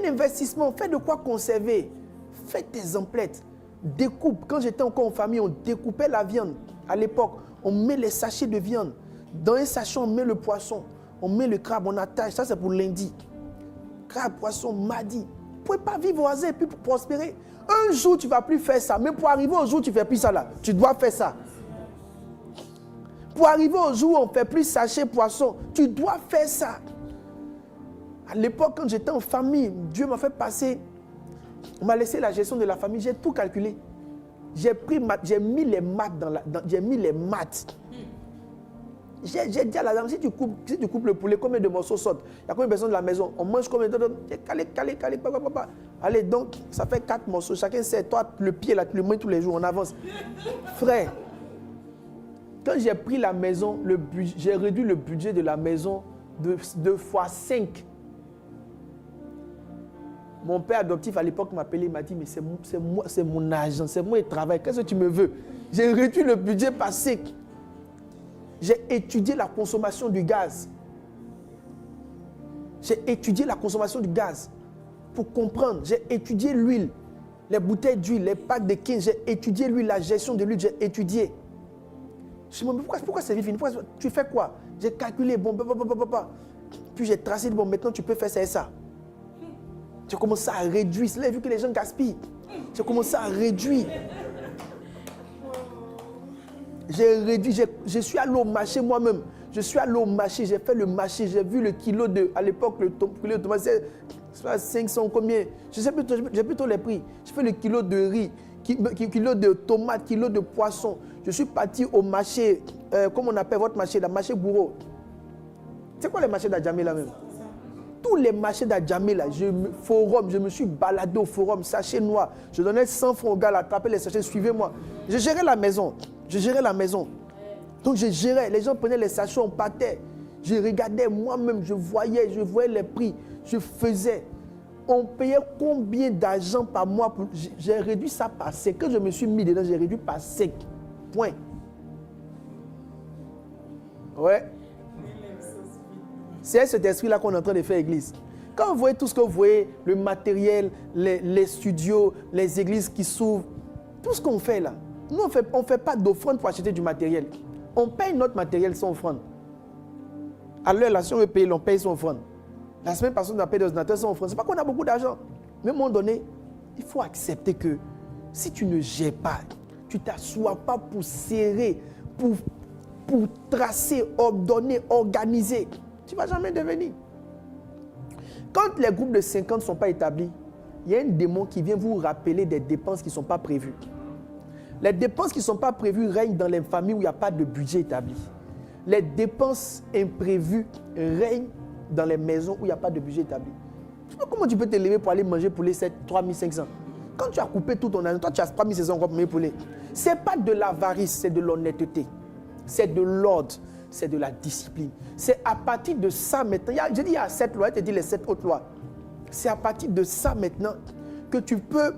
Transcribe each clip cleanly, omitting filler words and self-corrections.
un investissement, fais de quoi conserver. Fais tes emplettes. Découpe. Quand j'étais encore en famille, on découpait la viande. À l'époque, on met les sachets de viande. Dans un sachet, on met le poisson. On met le crabe, on attache. Ça, c'est pour lundi. Crabe, poisson, mardi. Vous ne pouvez pas vivre au hasard et puis pour prospérer. Un jour, tu ne vas plus faire ça. Mais pour arriver au jour, tu ne fais plus ça là. Tu dois faire ça. Pour arriver au jour où on ne fait plus sachet, poisson, tu dois faire ça. À l'époque, quand j'étais en famille, Dieu m'a fait passer. On m'a laissé la gestion de la famille. J'ai tout calculé. J'ai mis les maths j'ai mis les maths. J'ai dit à la dame, si tu coupes le poulet, combien de morceaux sautent? Il y a combien de personnes de la maison? On mange combien de temps? Calé, papa. Allez, donc, ça fait 4 morceaux. Chacun sait, toi, le pied, là, tu le manges tous les jours, on avance. Frère, quand j'ai pris la maison, j'ai réduit le budget de la maison de fois 5. Mon père adoptif à l'époque m'appelait, il m'a dit, mais c'est mon agent, c'est moi qui travaille, qu'est-ce que tu me veux? J'ai réduit le budget par 5. J'ai étudié la consommation du gaz. J'ai étudié la consommation du gaz pour comprendre. J'ai étudié l'huile, les bouteilles d'huile, les packs de 15. J'ai étudié l'huile, la gestion de l'huile, j'ai étudié. Je me dis, pourquoi c'est fini? Tu fais quoi? J'ai calculé, bon, puis j'ai tracé, bon, maintenant tu peux faire ça et ça. J'ai commencé à réduire. Là, vu que les gens gaspillent, j'ai commencé à réduire. J'ai réduit, je suis allé au marché moi-même. Je suis allé au marché, j'ai fait le marché, j'ai vu le kilo de, à l'époque, le kilo de tomate, c'est 500 combien? Je sais plutôt les prix. Je fais le kilo de riz, kilo de tomates, kilo de poisson. Je suis parti au marché, comment on appelle votre marché, le marché Bourreau. C'est quoi les marchés d'Adjamé là même? Tous les marchés d'Adjamé là, forum, je me suis baladé au forum, sachet noir. Je donnais 100 francs au gars, attraper les sachets, suivez-moi. Je gérais la maison. Donc je gérais, les gens prenaient les sachets, on partait. Je regardais moi-même, je voyais les prix, je faisais. On payait combien d'argent par mois? J'ai réduit ça par 5. Quand je me suis mis dedans, j'ai réduit par 5. Point. Ouais. C'est cet esprit-là qu'on est en train de faire église. Quand vous voyez tout ce que vous voyez, le matériel, les studios, les églises qui s'ouvrent, tout ce qu'on fait là, nous on ne fait pas d'offrande pour acheter du matériel. On paye notre matériel sans offrande. À l'heure, là, si on veut payer, on paye sans offrande. La semaine passée, on a payé des ordinateurs sans offrande. Ce n'est pas qu'on a beaucoup d'argent. Mais à un moment donné, il faut accepter que si tu ne gères pas, tu ne t'assois pas pour serrer, pour tracer, ordonner, organiser, tu ne vas jamais devenir. Quand les groupes de 50 ne sont pas établis, il y a un démon qui vient vous rappeler des dépenses qui ne sont pas prévues. Les dépenses qui ne sont pas prévues règnent dans les familles où il n'y a pas de budget établi. Les dépenses imprévues règnent dans les maisons où il n'y a pas de budget établi. Je sais pas comment tu peux te lever pour aller manger poulet 3500. Quand tu as coupé tout ton argent, toi tu as 3500 euros pour manger poulet. Ce n'est pas de l'avarice, c'est de l'honnêteté. C'est de l'ordre, c'est de la discipline. C'est à partir de ça maintenant, je dis il y a 7 lois, je te dis les 7 autres lois. C'est à partir de ça maintenant que tu peux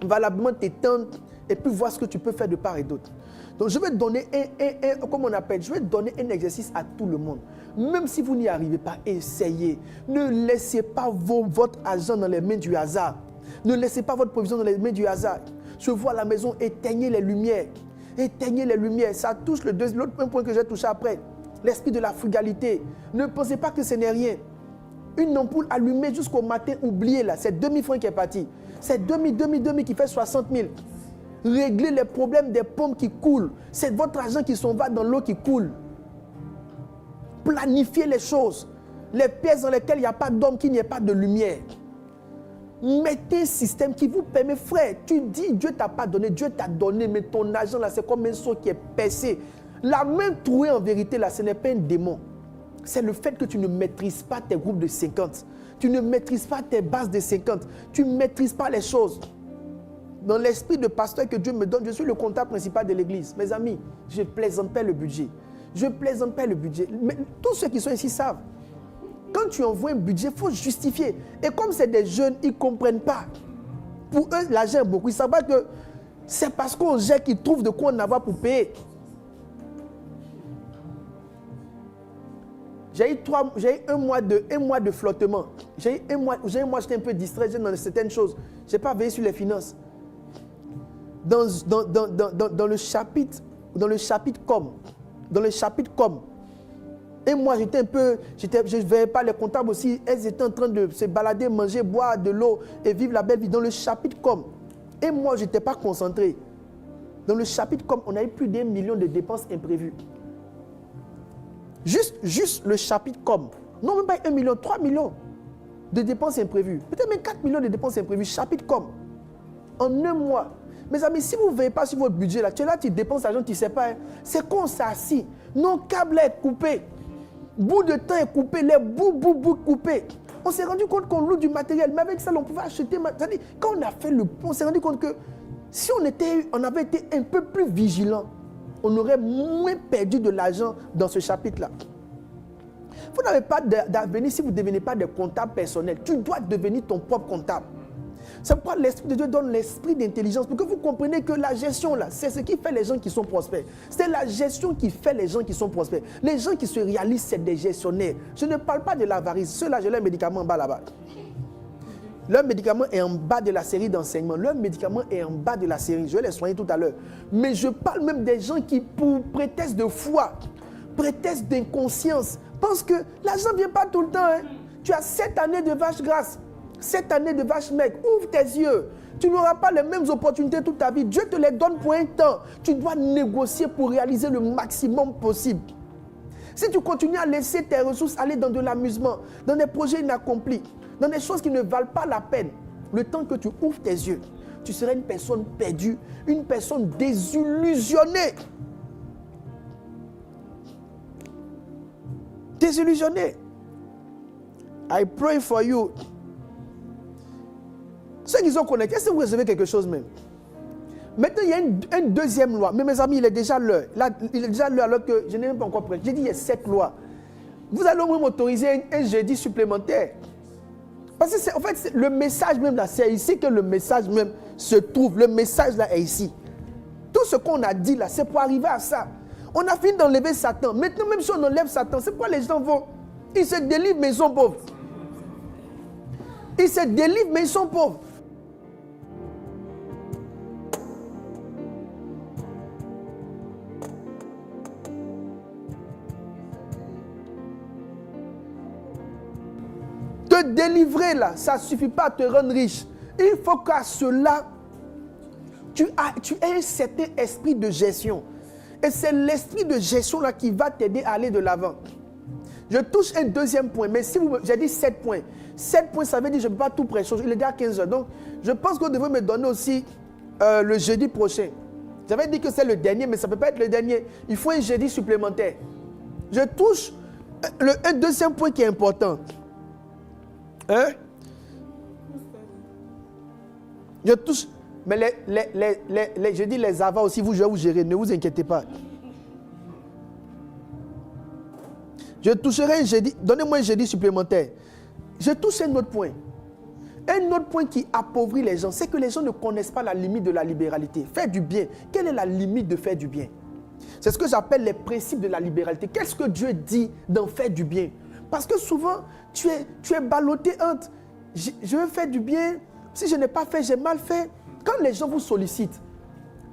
valablement t'étendre et puis voir ce que tu peux faire de part et d'autre. Donc je vais donner comment on appelle, je vais donner un exercice à tout le monde. Même si vous n'y arrivez pas, essayez. Ne laissez pas votre argent dans les mains du hasard. Ne laissez pas votre provision dans les mains du hasard. Je vois à la maison, éteignez les lumières. Éteignez les lumières. Ça touche l'autre point que j'ai touché après. L'esprit de la frugalité. Ne pensez pas que ce n'est rien. Une ampoule allumée jusqu'au matin, oubliez là. C'est 2000 francs qui est parti. C'est 2000 qui fait 60 000. Réglez les problèmes des pompes qui coulent. C'est votre argent qui s'en va dans l'eau qui coule. Planifiez les choses. Les pièces dans lesquelles il n'y a pas d'homme, qu'il n'y ait pas de lumière. Mettez un système qui vous permet, frère, tu dis Dieu ne t'a pas donné, Dieu t'a donné, mais ton argent là, c'est comme un seau qui est percé. La main trouée en vérité là, ce n'est pas un démon. C'est le fait que tu ne maîtrises pas tes groupes de 50. Tu ne maîtrises pas tes bases de 50. Tu ne maîtrises pas les choses. Dans l'esprit de pasteur que Dieu me donne, je suis le comptable principal de l'église. Mes amis, je ne plaisante pas le budget. Je ne plaisante pas le budget. Mais tous ceux qui sont ici savent. Quand tu envoies un budget, il faut justifier. Et comme c'est des jeunes, ils ne comprennent pas. Pour eux, l'argent est beaucoup. Ils ne savent pas que c'est parce qu'on gère qu'ils trouvent de quoi en avoir pour payer. J'ai eu un mois de flottement. J'ai eu un mois, j'étais un peu distrait dans certaines choses. Je n'ai pas veillé sur les finances. Dans le chapitre com, et moi j'étais un peu, je ne verrais pas les comptables aussi, elles étaient en train de se balader, manger, boire de l'eau et vivre la belle vie. Dans le chapitre com, et moi je n'étais pas concentré. Dans le chapitre com, on a eu plus d'1 million de dépenses imprévues. Juste le chapitre com. Non, même pas 1 million, 3 millions de dépenses imprévues. Peut-être même 4 millions de dépenses imprévues. Chapitre com. En un mois. Mes amis, si vous ne veillez pas sur votre budget, là, tu es là, tu dépenses l'argent, tu ne sais pas. Hein. C'est qu'on s'assit. Nos câbles est coupé. Bout de temps est coupé. Les bouts coupés. On s'est rendu compte qu'on loue du matériel. Mais avec ça, on pouvait acheter. C'est-à-dire, quand on a fait le point, on s'est rendu compte que si on avait été un peu plus vigilant, on aurait moins perdu de l'argent dans ce chapitre-là. Vous n'avez pas d'avenir si vous ne devenez pas des comptables personnels. Tu dois devenir ton propre comptable. C'est pourquoi l'Esprit de Dieu donne l'esprit d'intelligence, pour que vous compreniez que la gestion, là, c'est ce qui fait les gens qui sont prospères. C'est la gestion qui fait les gens qui sont prospères. Les gens qui se réalisent, c'est des gestionnaires. Je ne parle pas de l'avarice. Ceux-là, j'ai leur médicament en bas là-bas. Leur médicament est en bas de la série d'enseignement. Leur médicament est en bas de la série. Je vais les soigner tout à l'heure. Mais je parle même des gens qui, pour prétexte de foi, prétexte d'inconscience, pensent que l'argent ne vient pas tout le temps. Hein. Tu as 7 années de vache grasse. 7 années de vache maigre, ouvre tes yeux. Tu n'auras pas les mêmes opportunités toute ta vie. Dieu te les donne pour un temps. Tu dois négocier pour réaliser le maximum possible. Si tu continues à laisser tes ressources aller dans de l'amusement, dans des projets inaccomplis, dans des choses qui ne valent pas la peine, le temps que tu ouvres tes yeux, tu seras une personne perdue, une personne désillusionnée. Désillusionnée. I pray for you. Ceux qui sont connectés, est-ce que vous recevez quelque chose même? Maintenant, il y a une deuxième loi. Mais mes amis, il est déjà l'heure. Il est déjà l'heure alors que je n'ai même pas encore prêté. J'ai dit, il y a 7 lois. Vous allez au moins m'autoriser un jeudi supplémentaire. Parce que, en fait, le message même là, c'est ici que le message même se trouve. Le message là est ici. Tout ce qu'on a dit là, c'est pour arriver à ça. On a fini d'enlever Satan. Maintenant, même si on enlève Satan, c'est pourquoi les gens vont... Ils se délivrent, mais ils sont pauvres. Ils se délivrent, mais ils sont pauvres. Te délivrer là, ça ne suffit pas à te rendre riche. Il faut qu'à cela, tu aies un certain esprit de gestion. Et c'est l'esprit de gestion là qui va t'aider à aller de l'avant. Je touche un deuxième point, mais si j'ai dit 7 points. 7 points, ça veut dire que je ne peux pas tout prêcher. Il est déjà 15 heures. Donc, je pense que vous devez me donner aussi le jeudi prochain. J'avais dit que c'est le dernier, mais ça ne peut pas être le dernier. Il faut un jeudi supplémentaire. Je touche un deuxième point qui est important. Hein? Je touche, mais je dis les avants aussi, je vais vous gérer, ne vous inquiétez pas. Je toucherai un jeudi, donnez-moi un jeudi supplémentaire. Je touche un autre point. Un autre point qui appauvrit les gens, c'est que les gens ne connaissent pas la limite de la libéralité. Faire du bien, quelle est la limite de faire du bien? C'est ce que j'appelle les principes de la libéralité. Qu'est-ce que Dieu dit d'en faire du bien? Parce que souvent, tu es ballotté entre je veux faire du bien, si je n'ai pas fait, j'ai mal fait. Quand les gens vous sollicitent,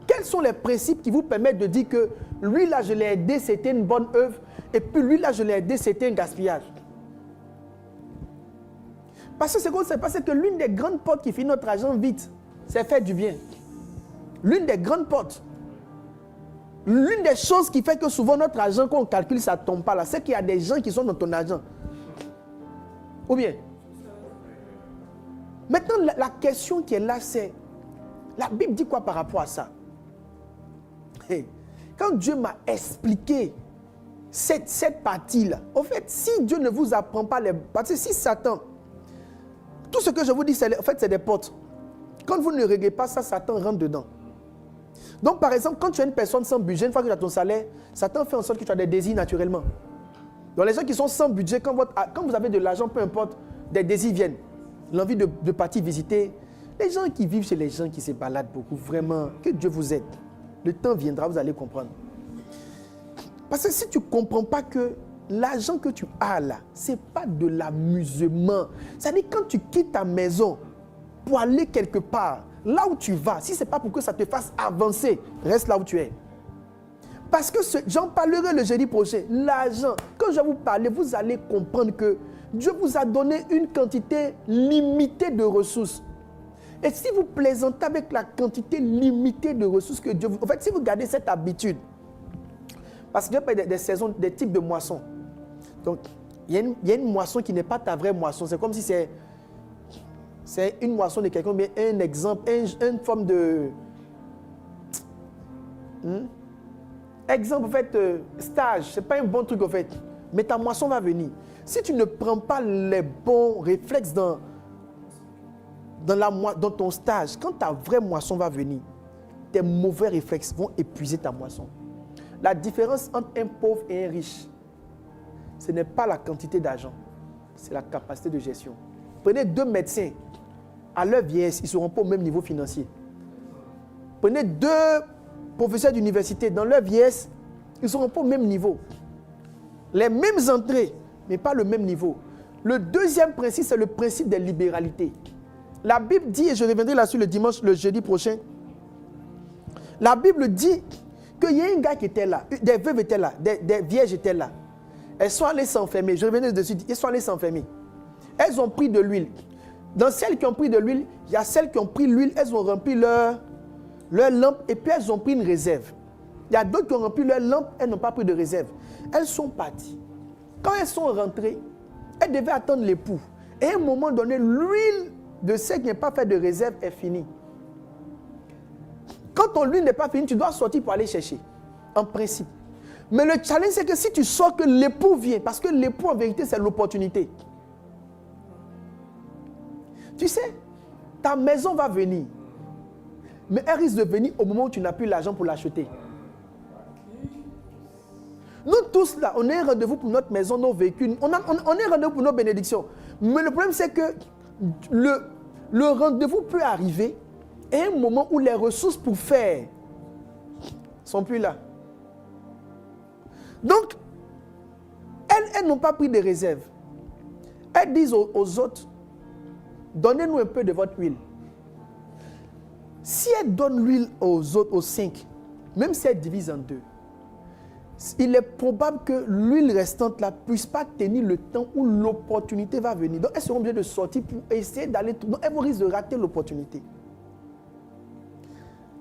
quels sont les principes qui vous permettent de dire que lui là je l'ai aidé, c'était une bonne œuvre, et puis lui là je l'ai aidé, c'était un gaspillage? Parce que c'est comme ça, parce que l'une des grandes portes qui fait notre argent vite, c'est faire du bien. L'une des grandes portes. L'une des choses qui fait que souvent notre argent, quand on calcule, ça ne tombe pas là, c'est qu'il y a des gens qui sont dans ton argent. Ou bien? Maintenant, la question qui est là, c'est, la Bible dit quoi par rapport à ça? Quand Dieu m'a expliqué cette partie-là, en fait, si Dieu ne vous apprend pas les... Parce que si Satan, tout ce que je vous dis, en fait, c'est des portes. Quand vous ne réglez pas ça, Satan rentre dedans. Donc, par exemple, quand tu es une personne sans budget, une fois que tu as ton salaire, Satan fait en sorte que tu as des désirs naturellement. Donc, les gens qui sont sans budget, quand vous avez de l'argent, peu importe, des désirs viennent. L'envie de partir visiter. Les gens qui vivent chez les gens qui se baladent beaucoup, vraiment, que Dieu vous aide. Le temps viendra, vous allez comprendre. Parce que si tu ne comprends pas que l'argent que tu as là, ce n'est pas de l'amusement. C'est-à-dire quand tu quittes ta maison pour aller quelque part, là où tu vas, si ce n'est pas pour que ça te fasse avancer, reste là où tu es. Parce que j'en parlerai le jeudi prochain. L'argent, quand je vais vous parler, vous allez comprendre que Dieu vous a donné une quantité limitée de ressources. Et si vous plaisantez avec la quantité limitée de ressources que Dieu vous... En fait, si vous gardez cette habitude, parce que Dieu parle des saisons, des types de moissons. Donc, il y a une moisson qui n'est pas ta vraie moisson. C'est comme si c'est une moisson de quelqu'un, mais un exemple, une forme de... Exemple, en fait, stage, ce n'est pas un bon truc, en fait. Mais ta moisson va venir. Si tu ne prends pas les bons réflexes dans ton stage, quand ta vraie moisson va venir, tes mauvais réflexes vont épuiser ta moisson. La différence entre un pauvre et un riche, ce n'est pas la quantité d'argent, c'est la capacité de gestion. Prenez 2 médecins, à leur vieillesse, ils ne seront pas au même niveau financier. Prenez 2 professeurs d'université, dans leur vieillesse, ils ne seront pas au même niveau. Les mêmes entrées, mais pas le même niveau. Le deuxième principe, c'est le principe des libéralités. La Bible dit, et je reviendrai là-dessus le jeudi prochain, la Bible dit qu'il y a un gars qui était là, des veuves étaient là, des vierges étaient là. Elles sont allées s'enfermer, je revenais dessus, elles sont allées s'enfermer. Elles ont pris de l'huile. Dans celles qui ont pris de l'huile, il y a celles qui ont pris l'huile, elles ont rempli leur lampe et puis elles ont pris une réserve. Il y a d'autres qui ont rempli leur lampe, elles n'ont pas pris de réserve. Elles sont parties. Quand elles sont rentrées, elles devaient attendre l'époux. Et à un moment donné, l'huile de celle qui n'est pas fait de réserve est finie. Quand ton huile n'est pas finie, tu dois sortir pour aller chercher, en principe. Mais le challenge, c'est que si tu sors, que l'époux vient, parce que l'époux, en vérité, c'est l'opportunité. Tu sais, ta maison va venir, mais elle risque de venir au moment où tu n'as plus l'argent pour l'acheter. Nous tous là, on est un rendez-vous pour notre maison, nos véhicules, on est un rendez-vous pour nos bénédictions. Mais le problème, c'est que le rendez-vous peut arriver à un moment où les ressources pour faire ne sont plus là. Donc, elles n'ont pas pris de réserve. Elles disent aux autres, donnez-nous un peu de votre huile. Si elles donnent l'huile aux autres, aux 5, même si elles divisent en 2, il est probable que l'huile restante là ne puisse pas tenir le temps où l'opportunité va venir. Donc, elles seront obligées de sortir pour essayer d'aller... Donc, elles vont risquer de rater l'opportunité.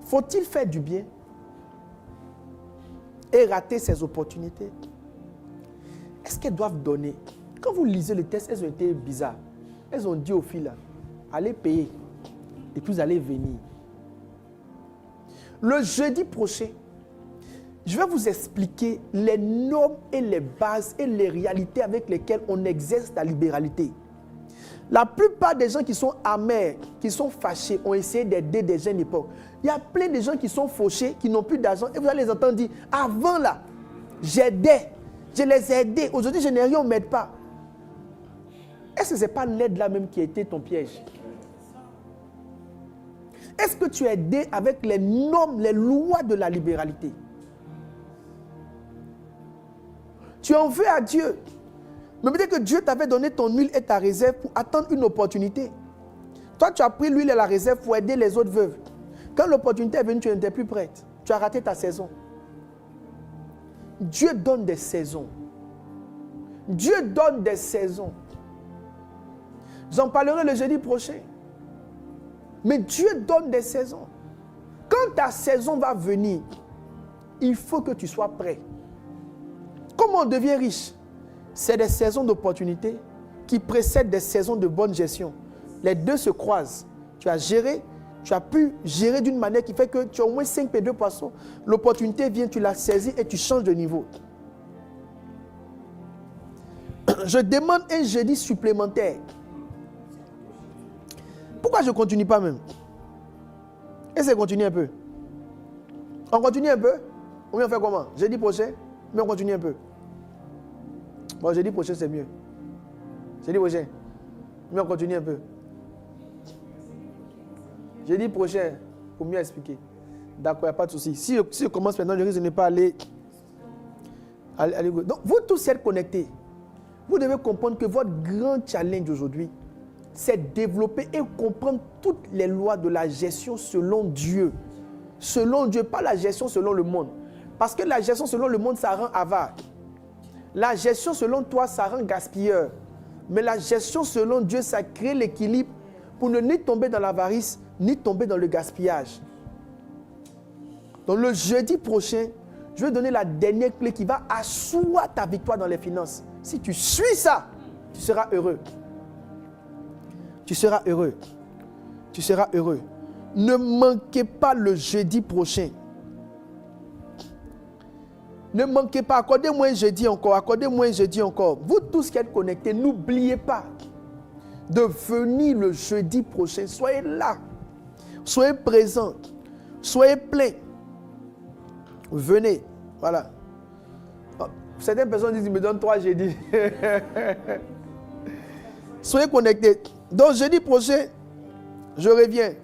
Faut-il faire du bien et rater ces opportunités? Est-ce qu'elles doivent donner? Quand vous lisez les textes, elles ont été bizarres. Elles ont dit aux filles là, allez payer et puis vous allez venir. Le jeudi prochain, je vais vous expliquer les normes et les bases et les réalités avec lesquelles on exerce la libéralité. La plupart des gens qui sont amers, qui sont fâchés, ont essayé d'aider des jeunes époques. Il y a plein de gens qui sont fauchés, qui n'ont plus d'argent. Et vous allez les entendre dire, avant là, j'aidais, je les ai aidés. Aujourd'hui, je n'ai rien, on ne m'aide pas. Est-ce que ce n'est pas l'aide là même qui a été ton piège? Est-ce que tu es aidé avec les normes, les lois de la libéralité? Tu en veux à Dieu. Mais peut-être que Dieu t'avait donné ton huile et ta réserve pour attendre une opportunité. Toi, tu as pris l'huile et la réserve pour aider les autres veuves. Quand l'opportunité est venue, tu n'étais plus prête. Tu as raté ta saison. Dieu donne des saisons. Dieu donne des saisons. J'en parlerai le jeudi prochain. Mais Dieu donne des saisons. Quand ta saison va venir, il faut que tu sois prêt. Comment on devient riche? C'est des saisons d'opportunité qui précèdent des saisons de bonne gestion. Les deux se croisent. Tu as géré, tu as pu gérer d'une manière qui fait que tu as au moins 5 P2 poissons. L'opportunité vient, tu la saisis et tu changes de niveau. Je demande un jeudi supplémentaire. Pourquoi je ne continue pas même? Essayez de continuer un peu. On continue un peu? Ou bien on fait comment? Jeudi prochain, mais on continue un peu. Bon, jeudi prochain, c'est mieux. Jeudi prochain, mais on continue un peu. Jeudi prochain, pour mieux expliquer. D'accord, il n'y a pas de souci. Si je commence maintenant, je risque de ne pas aller Donc, vous tous êtes connectés. Vous devez comprendre que votre grand challenge aujourd'hui, c'est développer et comprendre toutes les lois de la gestion selon Dieu. Selon Dieu, pas la gestion selon le monde. Parce que la gestion selon le monde, ça rend avare. La gestion selon toi, ça rend gaspilleur. Mais la gestion selon Dieu, ça crée l'équilibre pour ne ni tomber dans l'avarice, ni tomber dans le gaspillage. Donc le jeudi prochain, je vais donner la dernière clé qui va asseoir ta victoire dans les finances. Si tu suis ça, tu seras heureux. Tu seras heureux. Tu seras heureux. Ne manquez pas le jeudi prochain. Ne manquez pas. Accordez-moi un jeudi encore. Accordez-moi un jeudi encore. Vous tous qui êtes connectés, n'oubliez pas de venir le jeudi prochain. Soyez là. Soyez présents. Soyez pleins. Venez. Voilà. Certaines personnes disent, ils me donnent 3 jeudis. Soyez connectés. Donc, jeudi prochain, je reviens.